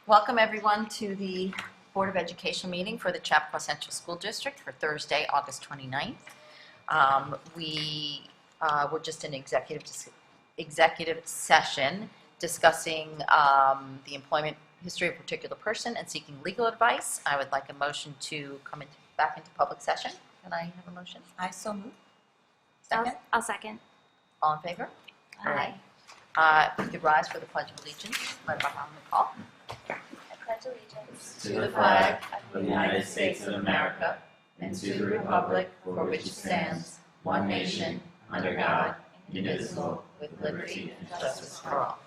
Welcome everyone to the Board of Education meeting for the Chappaqua Central School District for Thursday, August 29th. We were just in executive session discussing the employment history of a particular person and seeking legal advice. I would like a motion to come back into public session. Can I have a motion? I so move. Second? I'll second. All in favor? Aye. If you could rise for the Pledge of Allegiance, led by Ron McCall. I pledge allegiance to the flag of the United States of America and to the republic for which it stands, one nation, under God, indivisible, with liberty and justice for all.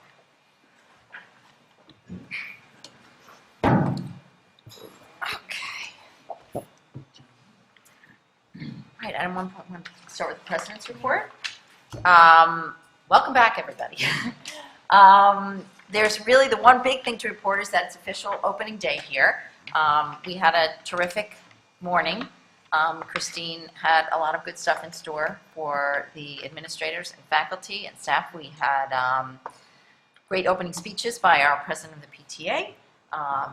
Okay. All right, item 1.1, start with the President's report. Welcome back, everybody. There's really the one big thing to report is that it's official opening day here. We had a terrific morning. Christine had a lot of good stuff in store for the administrators and faculty and staff. We had great opening speeches by our president of the PTA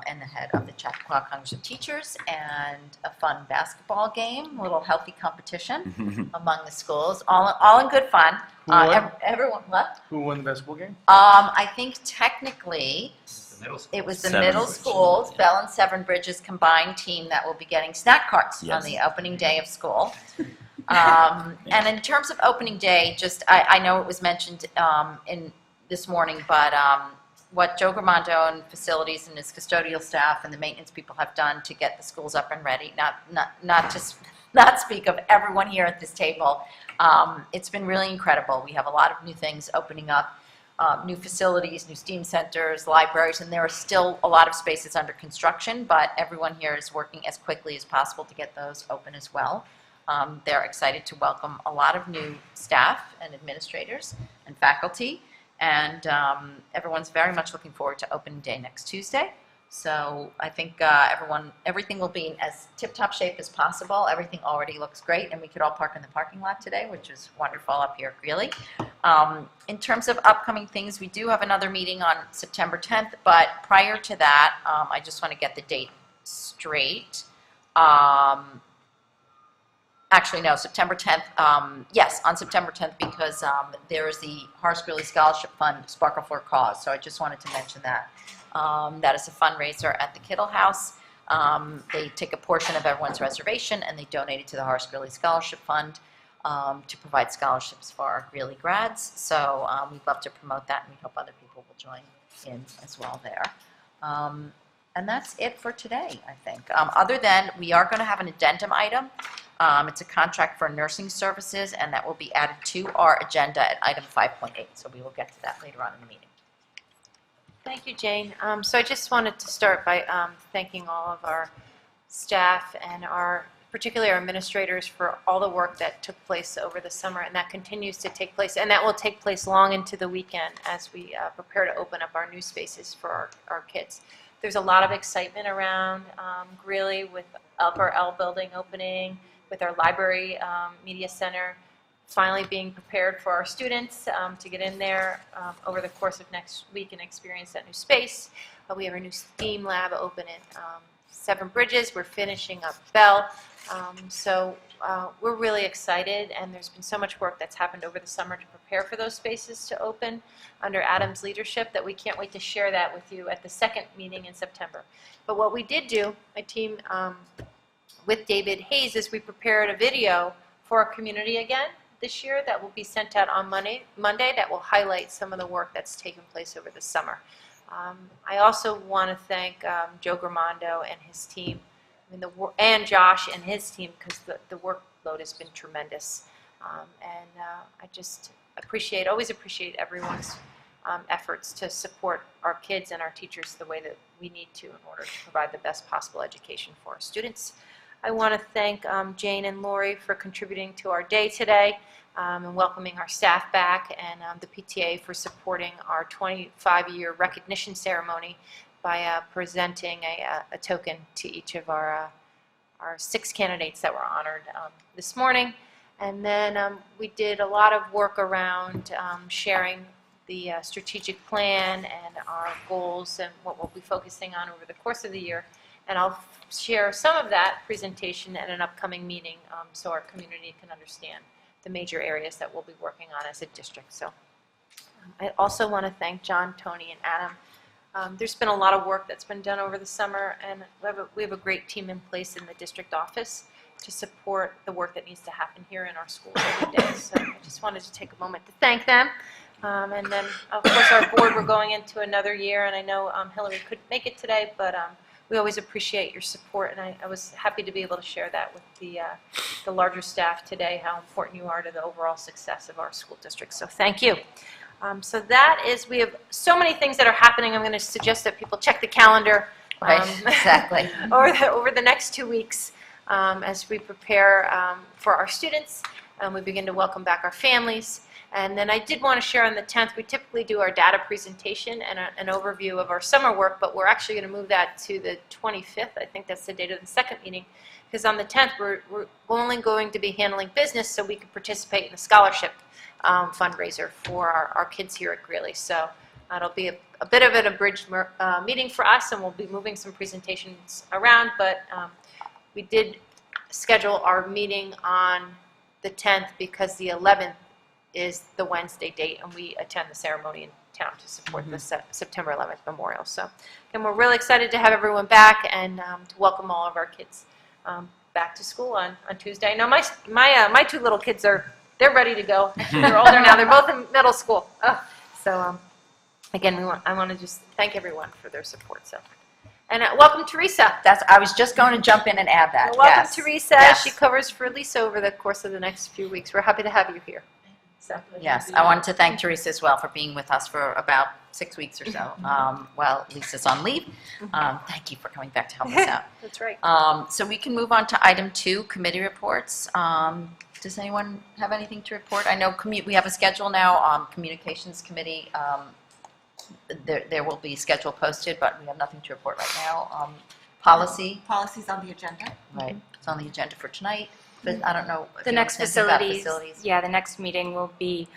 and the head of the Chappaqua Congress of Teachers, and a fun basketball game, a little healthy competition among the schools, all in good fun. Who won? Everyone, what? Who won the basketball game? I think technically it was the middle schools, Bell and Severn Bridges combined team that will be getting snack carts on the opening day of school. And in terms of opening day, just I know it was mentioned in this morning, but what Joe Gramando and facilities and his custodial staff and the maintenance people have done to get the schools up and ready, not speak of everyone here at this table. It's been really incredible. We have a lot of new things opening up, new facilities, new STEAM centers, libraries, and there are still a lot of spaces under construction, but everyone here is working as quickly as possible to get those open as well. They're excited to welcome a lot of new staff and administrators and faculty, and everyone's very much looking forward to opening day next Tuesday. So I think everything will be in as tip-top shape as possible. Everything already looks great, and we could all park in the parking lot today, which is wonderful up here at Greeley. In terms of upcoming things, we do have another meeting on September 10th, but prior to that, I just want to get the date straight. Actually, no, September 10th. Yes, on September 10th, because there is the Horace Greeley Scholarship Fund, Sparkle for a Cause. So I just wanted to mention that. That is a fundraiser at the Kittle House. They take a portion of everyone's reservation and they donate it to the Horace Greeley Scholarship Fund to provide scholarships for our Greeley grads. So we'd love to promote that, and we hope other people will join in as well there. And that's it for today, I think. Other than we are going to have an addendum item. It's a contract for nursing services, and that will be added to our agenda at item 5.8. So we will get to that later on in the meeting. Thank you, Jane. So I just wanted to start by thanking all of our staff and particularly our administrators for all the work that took place over the summer, and that continues to take place, and that will take place long into the weekend as we prepare to open up our new spaces for our kids. There's a lot of excitement around Greeley with Upper L building opening, with our library media center finally being prepared for our students to get in there over the course of next week and experience that new space. We have our new STEAM lab open at Severn Bridges. We're finishing up Bell. So we're really excited, and there's been so much work that's happened over the summer to prepare for those spaces to open under Adam's leadership that we can't wait to share that with you at the second meeting in September. But what we did do, my team with David Hayes, is we prepared a video for our community again this year that will be sent out on Monday that will highlight some of the work that's taken place over the summer. I also want to thank Joe Gramando and his team, and Josh and his team, because the workload has been tremendous. I just always appreciate everyone's efforts to support our kids and our teachers the way that we need to in order to provide the best possible education for our students. I want to thank Jane and Lori for contributing to our day today and welcoming our staff back, and the PTA for supporting our 25-year recognition ceremony by presenting a token to each of our 6 candidates that were honored this morning. And then we did a lot of work around sharing the strategic plan and our goals and what we'll be focusing on over the course of the year. And I'll share some of that presentation at an upcoming meeting so our community can understand the major areas that we'll be working on as a district. So I also want to thank John, Tony, and Adam. There's been a lot of work that's been done over the summer, and we have a great team in place in the district office to support the work that needs to happen here in our schools every day. So I just wanted to take a moment to thank them. And then, of course, our board, we're going into another year, and I know Hillary couldn't make it today, but we always appreciate your support, and I was happy to be able to share that with the larger staff today, how important you are to the overall success of our school district. So thank you. So that is, we have so many things that are happening. I'm going to suggest that people check the calendar Right, exactly. over the next 2 weeks as we prepare for our students. We begin to welcome back our families. And then I did want to share on the 10th, we typically do our data presentation and an overview of our summer work, but we're actually going to move that to the 25th. I think that's the date of the second meeting, because on the 10th, we're only going to be handling business so we can participate in the scholarship fundraiser for our kids here at Greeley. So it'll be a bit of an abridged meeting for us, and we'll be moving some presentations around, but we did schedule our meeting on the 10th because the 11th is the Wednesday date, and we attend the ceremony in town to support the September 11th memorial. So, and we're really excited to have everyone back and to welcome all of our kids back to school on Tuesday. Now, my two little kids they're ready to go. Actually, they're older now. They're both in middle school. So, again, I want to just thank everyone for their support. So. And welcome, Teresa. I was just going to jump in and add that. Welcome, Yes. Teresa. Yes. She covers for Lisa over the course of the next few weeks. We're happy to have you here. So. Yes, I wanted to thank Teresa as well for being with us for about 6 weeks or so while Lisa's on leave. Thank you for coming back to help us out. That's right. So we can move on to item 2, committee reports. Does anyone have anything to report? I know we have a schedule now, Communications Committee. There will be a schedule posted, but we have nothing to report right now. Policy. Policy's on the agenda. Right. It's on the agenda for tonight, but I don't know. if The you next want to say anything about facilities, yeah, the next meeting will be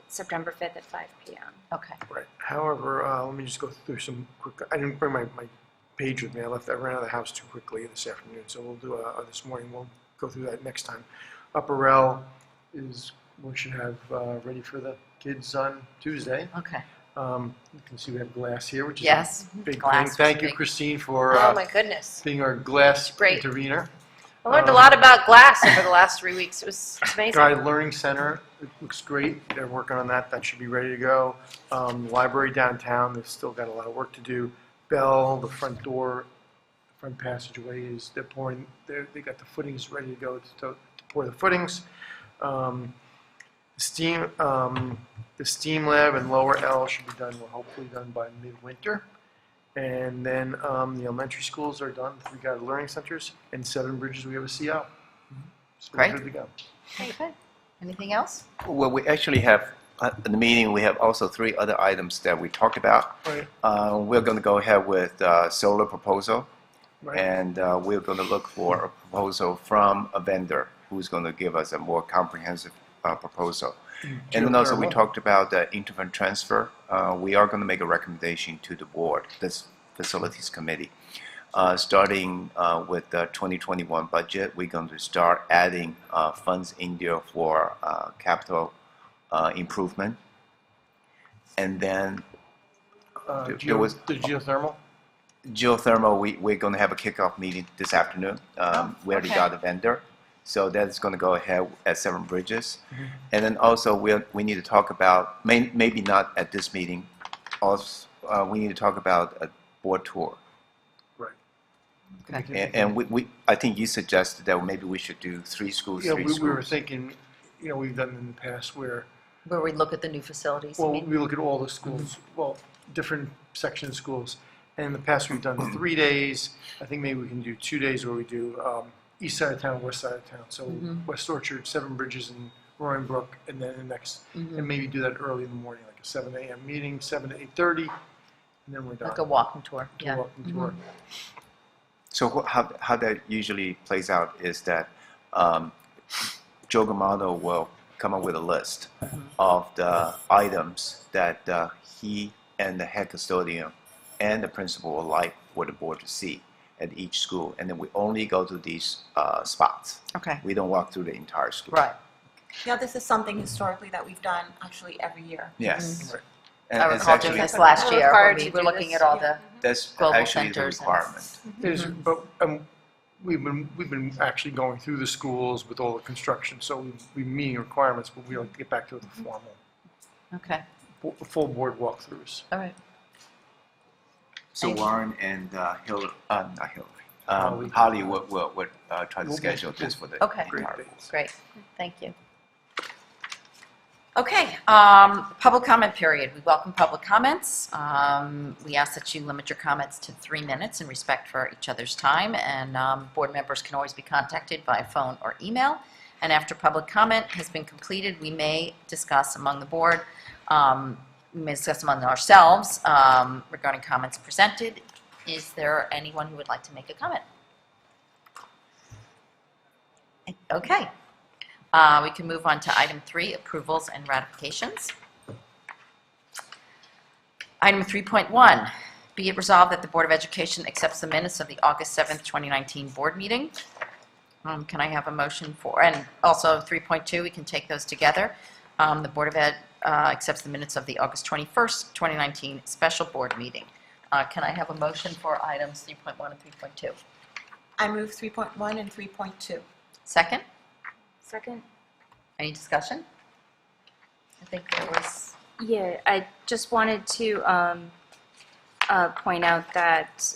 September 5th at 5 p.m. Okay. Right. However, let me just go through some quick. I didn't bring my page with me. I ran out of the house too quickly this afternoon, so we'll do this morning. We'll go through that next time. Upper L we should have ready for the kids on Tuesday. Okay. You can see we have glass here, which is Yes. a big Glass thing. was Thank you, big. Christine, for Oh my goodness. being our glass Great. intervener. I learned a lot about glass over the last 3 weeks. It's amazing. Guide Learning Center, it looks great. They're working on that. That should be ready to go. Library downtown, they've still got a lot of work to do. Bell, the front door, the front passageway they're pouring. They got the footings ready to go to pour the footings. The STEAM lab and lower L should be done. We're hopefully done by midwinter. And then the elementary schools are done. 3 guided learning centers, and 7 bridges we have a CO. So we're Great. good to go. Okay. Anything else? Well, we actually have, in the meeting, we have also 3 other items that we talked about. Right. We're going to go ahead with solar proposal, Right. and we're going to look for a proposal from a vendor who's going to give us a more comprehensive proposal. And then also we Geothermal. talked about the interfund transfer. We are going to make a recommendation to the board, this facilities committee. Starting with the 2021 budget, we're going to start adding funds in there for capital improvement. And then there was the geothermal. geothermal. We're going to have a kickoff meeting this afternoon. We already okay. got a vendor. So that's going to go ahead at 7 bridges. Mm-hmm. And then also we need to talk about, maybe not at this meeting, also we need to talk about a board tour. Right. Okay. And I think you suggested that maybe we should do 3 schools, Yeah, 3 we schools. were thinking, we've done in the past where, Where we look at the new facilities, you well, mean? we look at all the schools, well, different section of schools. And in the past, we've done 3 days. I think maybe we can do 2 days where we do east side of town, west side of town. So West Orchard, 7 Bridges, and Roaring Brook, and then the next, and maybe do that early in the morning, like a 7 a.m. meeting, 7 to 8:30, and then we're done. Like a walking tour. Do a Yeah. walking tour. So how that usually plays out is that Joe Gamato will come up with a list of the items that he and the head custodian and the principal would like for the board to see at each school, and then we only go to these spots. Okay. We don't walk through the entire school. Right. Yeah, this is something historically that we've done actually every year. Yes. Right. And I it's recall doing actually, this last We're year when required we to were do looking this, at all yeah. the that's global actually the centers and- requirement. There's, but we've been actually going through the schools with all the construction, so we're meeting requirements, but we don't get back to the formal, Okay, full board walkthroughs. all right. So Thank you. Warren and not Hillary, Holly. Holly would try to We'll- schedule this for the Okay. entire Great. board. Great, thank you. Okay, public comment period. We welcome public comments. We ask that you limit your comments to 3 minutes in respect for each other's time, and board members can always be contacted by phone or email. And after public comment has been completed, we may discuss among the board, we may discuss among ourselves regarding comments presented. Is there anyone who would like to make a comment? Okay. We can move on to item 3, approvals and ratifications. Item 3.1, be it resolved that the Board of Education accepts the minutes of the August 7th, 2019 board meeting. Can I have a motion for, and also 3.2, we can take those together. The Board of Ed accepts the minutes of the August 21st, 2019 special board meeting. Can I have a motion for items 3.1 and 3.2? I move 3.1 and 3.2. Second? Second? Any discussion? I think there was, Yeah, I just wanted to point out that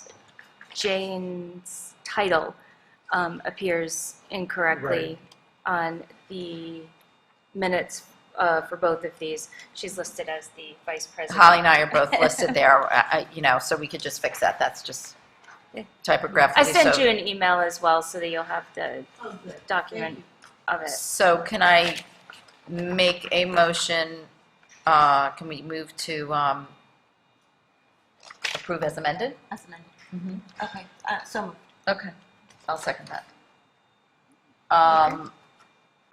Jane's title appears incorrectly on the minutes for both of these. She's listed as the vice president. Holly and I are both listed there, so we could just fix that. That's just typographically. I sent so- you an email as well so that you'll have the document of it. So can I make a motion, can we move to approve as amended? That's amended. Okay, so moved. Okay, I'll second that.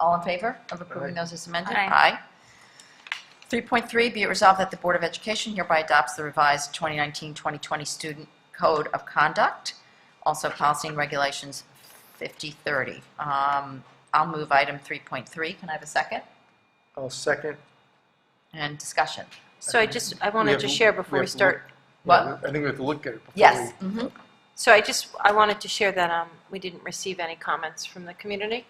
All in favor of approving those as amended? Aye. 3.3, be it resolved that the Board of Education hereby adopts the revised 2019-2020 Student Code of Conduct, also Policy and Regulations 5030. I'll move item 3.3. Can I have a second? I'll second. And discussion. So I wanted to share before we start. What? I think we have to look at it before Yes. we. Mhm. So I wanted to share that we didn't receive any comments from the community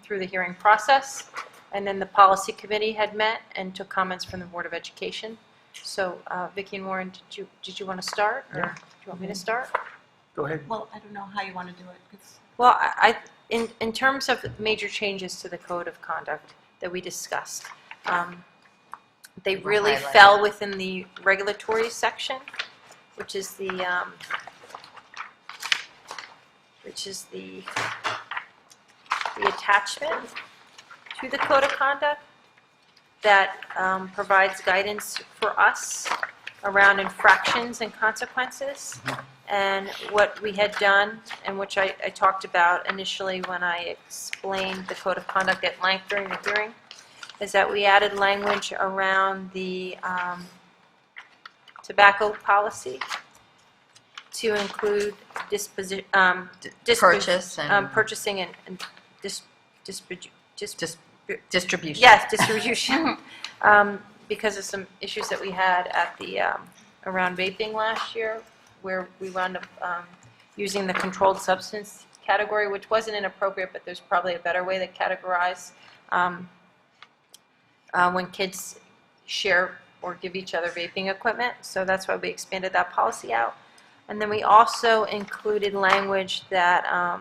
through the hearing process. And then the policy committee had met and took comments from the Board of Education. So Vicki and Warren, did you want to start, or do you want me to start? Go ahead. Well, I don't know how you want to do it. Well, in terms of major changes to the code of conduct that we discussed, they really highlight. fell within the regulatory section, which is the attachment to the code of conduct that provides guidance for us around infractions and consequences. And what we had done, and which I talked about initially when I explained the code of conduct at length during the hearing, is that we added language around the tobacco policy to include Purchase and- purchasing and Distribution. yes, distribution, because of some issues that we had at the around vaping last year, where we wound up using the controlled substance category, which wasn't inappropriate, but there's probably a better way to categorize when kids share or give each other vaping equipment. So that's why we expanded that policy out. And then we also included language that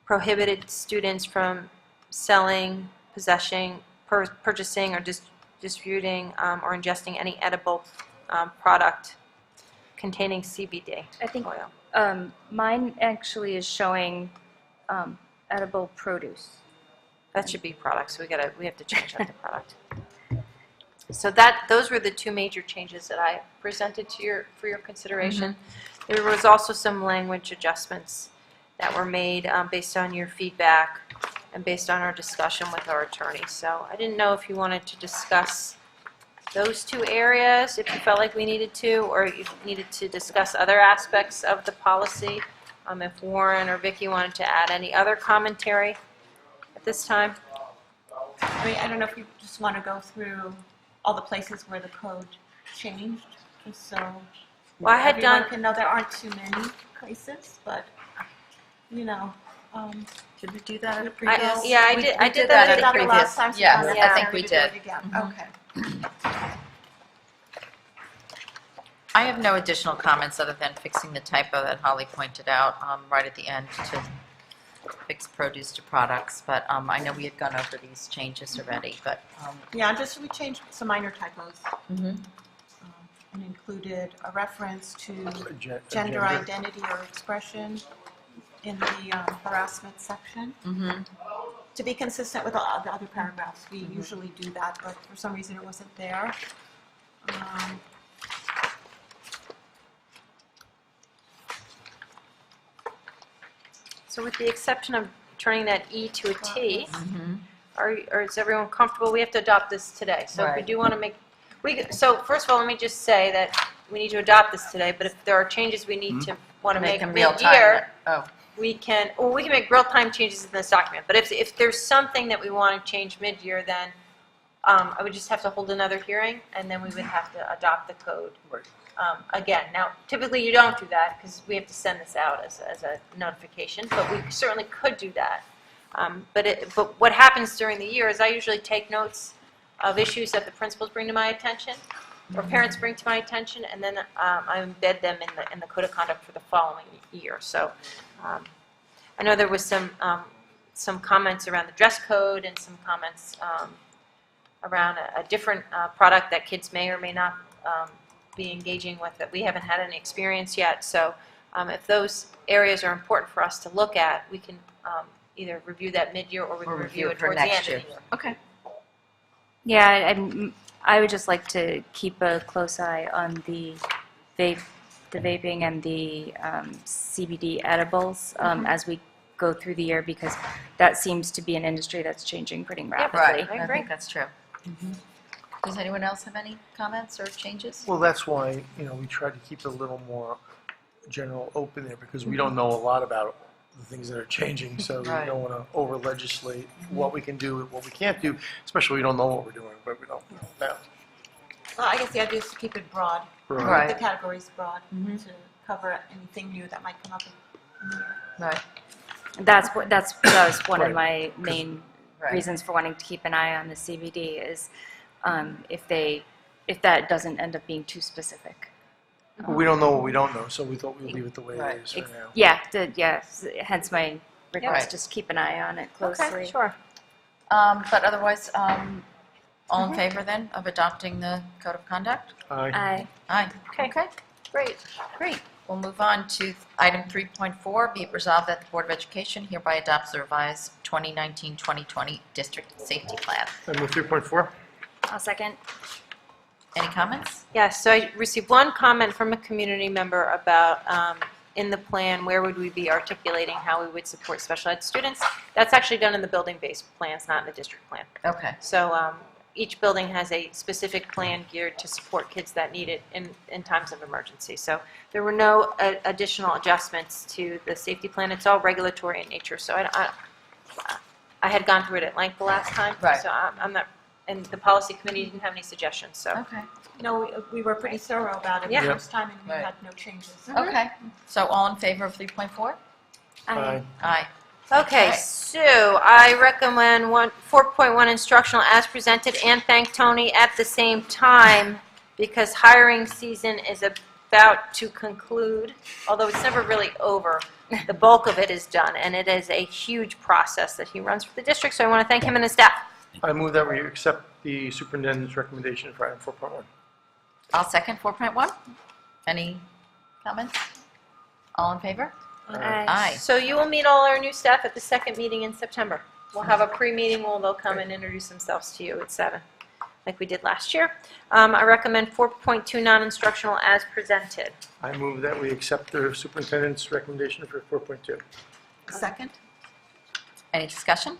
prohibited students from selling, possessing, purchasing, or distributing or ingesting any edible product containing CBD I think oil. mine actually is showing edible produce. That should be product, so we have to change that to product. So those were the two major changes that I presented for your consideration. There was also some language adjustments that were made based on your feedback and based on our discussion with our attorney. So I didn't know if you wanted to discuss those two areas, if you felt like we needed to, or you needed to discuss other aspects of the policy. If Warren or Vicki wanted to add any other commentary at this time. I mean, I don't know if you just want to go through all the places where the code changed, just so Well, I had everyone done, can know there aren't too many places, but, Did we do that at a I previous? did that at at the a the previous. last time, so Yes, it's I not think necessary we to do it did. again. Mhm. Okay. I have no additional comments other than fixing the typo that Holly pointed out right at the end to fix produce to products. But I know we had gone over these changes already, but. Yeah, just we changed some minor typos Mhm. and included a reference to Gender. gender identity or expression in the harassment section. Mhm. To be consistent with all the other paragraphs, we usually do that, but for some reason it wasn't there. so with the exception of turning that E to a T, Mhm. or is everyone comfortable? We have to adopt this today. So if we Right. do want to make, so first of all, let me just say that we need to adopt this today, but if there are changes we need to want to Make make them real time. mid-year, Oh, we can make real-time changes in this document. But if there's something that we want to change mid-year, then I would just have to hold another hearing, and then we would have to adopt the code Right. again. Now, typically you don't do that because we have to send this out as a notification, but we certainly could do that. But what happens during the year is I usually take notes of issues that the principals bring to my attention, or parents bring to my attention, and then I embed them in the code of conduct for the following year. So I know there was some comments around the dress code and some comments around a different product that kids may or may not be engaging with that we haven't had any experience yet. So if those areas are important for us to look at, we can either review that mid-year or we can review it for towards the next end year. of the year. Okay. Yeah, I would just like to keep a close eye on the vaping and the CBD edibles as we go through the year, because that seems to be an industry that's changing pretty rapidly. Right, I I agree. think that's true. Does anyone else have any comments or changes? Well, that's why, we try to keep it a little more general open there, because we don't know a lot about the things that are changing, so we Right. don't want to over-legislate what we can do and what we can't do, especially we don't know what we're doing, but we don't know. Well, I guess the idea is to keep it broad, Right. the categories broad, Mhm. to cover anything new that might come up in the year. Right, That was one of Right. my main right. reasons for wanting to keep an eye on the CBD is if that doesn't end up being too specific. But we don't know what we don't know, so we thought we'd leave it the way Right. it is for now. Yeah, hence my request, Right. just keep an eye on it closely. Okay, sure. But otherwise, all in favor then of adopting the code of conduct? Aye. Aye. Okay. Great. Great. We'll move on to item 3.4. Be it resolved that the Board of Education hereby adopts the revised 2019-2020 district safety plan. I move 3.4. I'll second. Any comments? Yes, so I received one comment from a community member about, in the plan, where would we be articulating how we would support special ed students? That's actually done in the building-based plans, not in the district plan. Okay. So each building has a specific plan geared to support kids that need it in times of emergency. So there were no additional adjustments to the safety plan. It's all regulatory in nature. So I had gone through it at length the last time. Right. So I'm not, and the policy committee didn't have any suggestions, so. Okay. We were pretty thorough about it the Yeah. first time, and we Right. had no changes. Okay. So all in favor of 3.4? Aye. Aye. Okay, Right. so I recommend 4.1 instructional as presented and thank Tony at the same time because hiring season is about to conclude, although it's never really over. The bulk of it is done, and it is a huge process that he runs for the district, so I want to thank him and his staff. I move that we accept the superintendent's recommendation for item 4.1. I'll second 4.1. Any comments? All in favor? Aye. So you will meet all our new staff at the second meeting in September. We'll have a pre-meeting where they'll come and introduce themselves to you at 7, like we did last year. I recommend 4.2 non-instructional as presented. I move that we accept the superintendent's recommendation for 4.2. Second? Any discussion?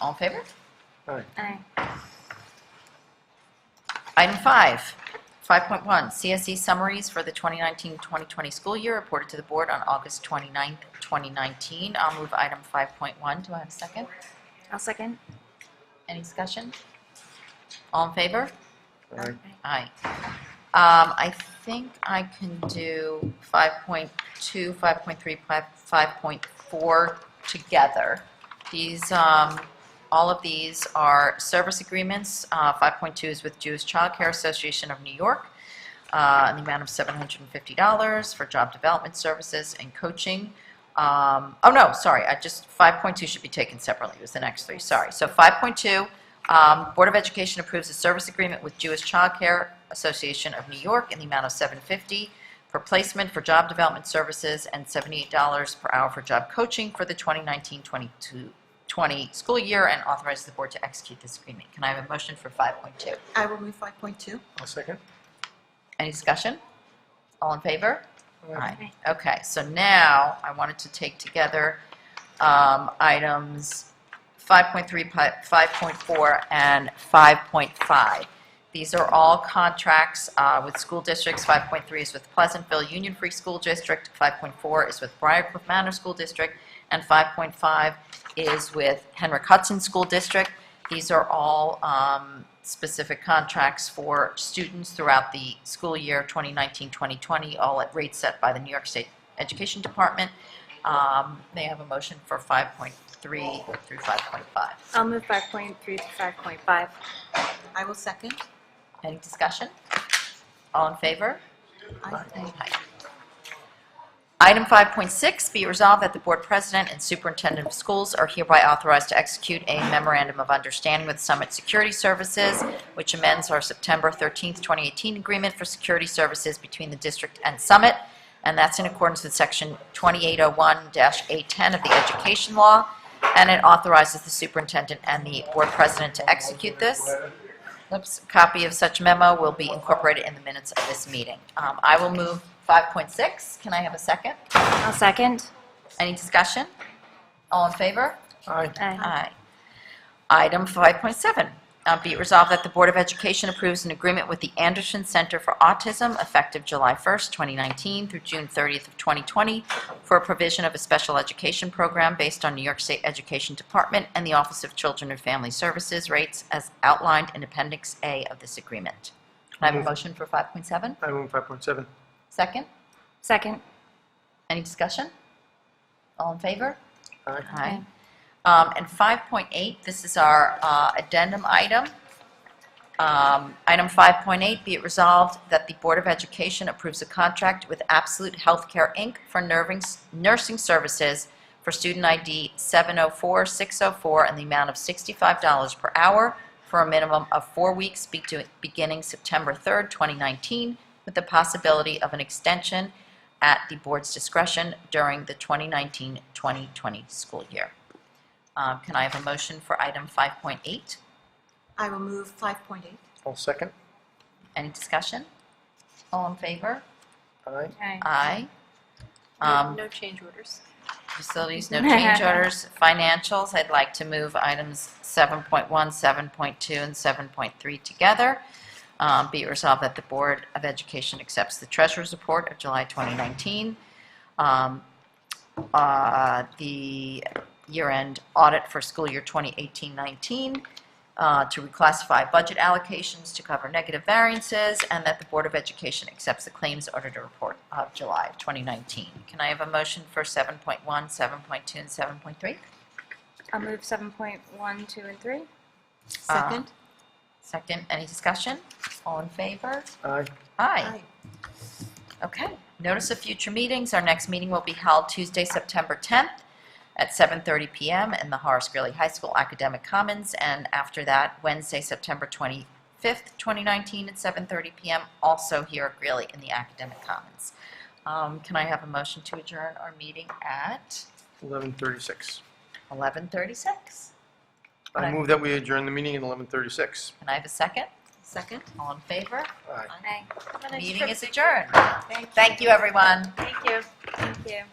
All in favor? Aye. Item 5, 5.1, CSE summaries for the 2019-2020 school year reported to the board on August 29th, 2019. I'll move item 5.1. Do I have a second? I'll second. Any discussion? All in favor? Aye. Aye. I think I can do 5.2, 5.3, 5.4 together. These, all of these are service agreements. 5.2 is with Jewish Child Care Association of New York in the amount of $750 for job development services and coaching. Oh no, sorry, just 5.2 should be taken separately. It was the next three, sorry. So 5.2, Board of Education approves a service agreement with Jewish Child Care Association of New York in the amount of $750 for placement for job development services and $78 per hour for job coaching for the 2019-20 school year, and authorizes the board to execute this agreement. Can I have a motion for 5.2? I will move 5.2. I'll second. Any discussion? All in favor? Aye. Okay, so now I wanted to take together items 5.3, 5.4, and 5.5. These are all contracts with school districts. 5.3 is with Pleasantville Union Free School District, 5.4 is with Briarcliff Manor School District, and 5.5 is with Henrik Hudson School District. These are all specific contracts for students throughout the school year 2019-2020, all at rates set by the New York State Education Department. May I have a motion for 5.3 through 5.5? I'll move 5.3 to 5.5. I will second. Any discussion? All in favor? Aye. Aye. Item 5.6, be it resolved that the board president and superintendent of schools are hereby authorized to execute a memorandum of understanding with Summit Security Services, which amends our September 13th, 2018 agreement for security services between the district and Summit, and that's in accordance with section 2801-A10 of the education law, and it authorizes the superintendent and the board president to execute this. Oops, a copy of such memo will be incorporated in the minutes of this meeting. I will move 5.6. Can I have a second? I'll second. Any discussion? All in favor? Aye. Aye. Item 5.7. Be it resolved that the Board of Education approves an agreement with the Anderson Center for Autism effective July 1st, 2019 through June 30th of 2020 for a provision of a special education program based on New York State Education Department and the Office of Children and Family Services rates as outlined in Appendix A of this agreement. Can I have a motion for 5.7? I move 5.7. Second? Second. Any discussion? All in favor? Aye. Aye. And 5.8, this is our addendum item. Item 5.8, be it resolved that the Board of Education approves a contract with Absolute Healthcare, Inc. for nursing services for student ID 704604 in the amount of $65 per hour for a minimum of 4 weeks beginning September 3rd, 2019, with the possibility of an extension at the board's discretion during the 2019-2020 school year. Can I have a motion for item 5.8? I will move 5.8. I'll second. Any discussion? All in favor? Aye. Aye. No change orders. Facilities, no change orders. Financials, I'd like to move items 7.1, 7.2, and 7.3 together. Be it resolved that the Board of Education accepts the Treasurer's Report of July 2019, the year-end audit for school year 2018-19, to reclassify budget allocations to cover negative variances, and that the Board of Education accepts the Claims Auditor Report of July of 2019. Can I have a motion for 7.1, 7.2, and 7.3? I'll move 7.1, 2, and 3. Second. Second, any discussion? All in favor? Aye. Aye. Okay. Notice of future meetings. Our next meeting will be held Tuesday, September 10th at 7:30 p.m. in the Horace Greeley High School Academic Commons, and after that, Wednesday, September 25th, 2019 at 7:30 p.m., also here at Greeley in the Academic Commons. Can I have a motion to adjourn our meeting at 11:36. 11:36? I move that we adjourn the meeting at 11:36. Can I have a second? Second. All in favor? Aye. Aye. Have a nice Meeting trip. is adjourned. Thank you, everyone. Thank you. Thank you.